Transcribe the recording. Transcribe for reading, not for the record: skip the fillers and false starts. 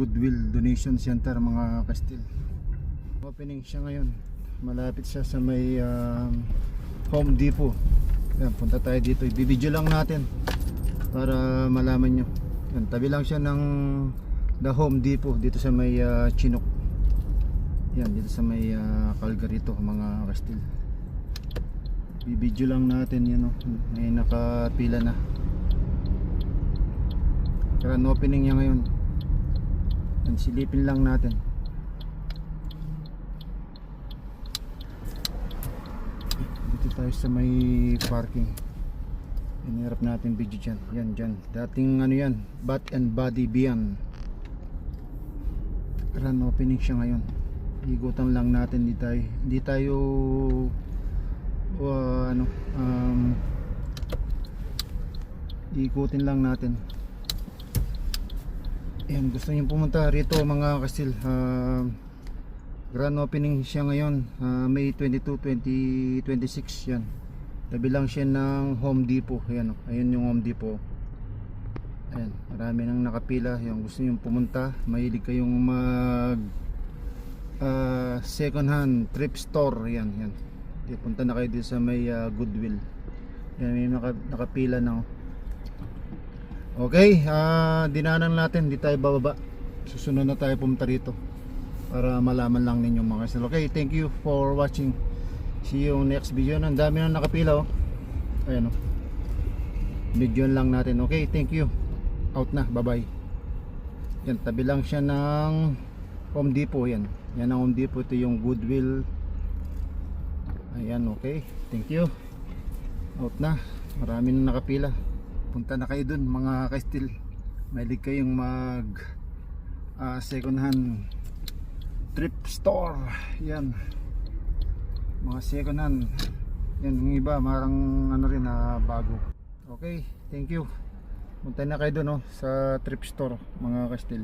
Goodwill Donation Center mga kastil. Opening siya ngayon. Malapit siya sa may Home Depot. Yan, punta tayo dito. I-video lang natin para malaman nyo. Yan, tabi lang siya ng The Home Depot dito sa may Chinook. Yan, dito sa may Calgary to mga kastil. I-video lang natin yan, oh. May nakapila na. Grand opening niya ngayon. Yan, silipin lang natin. Dito tayo sa may parking. Inirap natin video dyan. Yan dyan. Dating ano yan, Bath and Body Beyond. Grand opening siya ngayon. Igutan lang natin. Hindi tayo ikutin lang natin. Ayan, gusto niyo pumunta rito mga kastil. Grand opening siya ngayon, May 22, 2026 yan. Tabi lang siya ng Home Depot. Ayan, ayun yung Home Depot. Ayan, marami nang nakapila. Yung gusto niyo pumunta, mahilig kayong mag second hand thrift store. Yan, yan. Punta na kayo dito sa may Goodwill. Yan, may nakapila na. Okay, dinanan natin, di tayo bababa. Susunod na tayo pumunta rito para malaman lang ninyo mga kastil. Okay, thank you for watching. See you next video. Ang dami na nakapila, oh. Ayan, oh. Video lang natin. Okay, thank you. Out na, bye bye. Yan, tabi lang siya ng Home Depot. Yan, yan ang Home Depot. Ito yung Goodwill. Ayan, okay, thank you. Out na, marami na nakapila. Punta na kayo dun mga kastil. Mahilig kayong mag second hand thrift store. Yan, mga second hand. Yan, yung iba marang ano rin na bago. Okay, thank you. Punta na kayo dun, oh, sa thrift store mga kastil.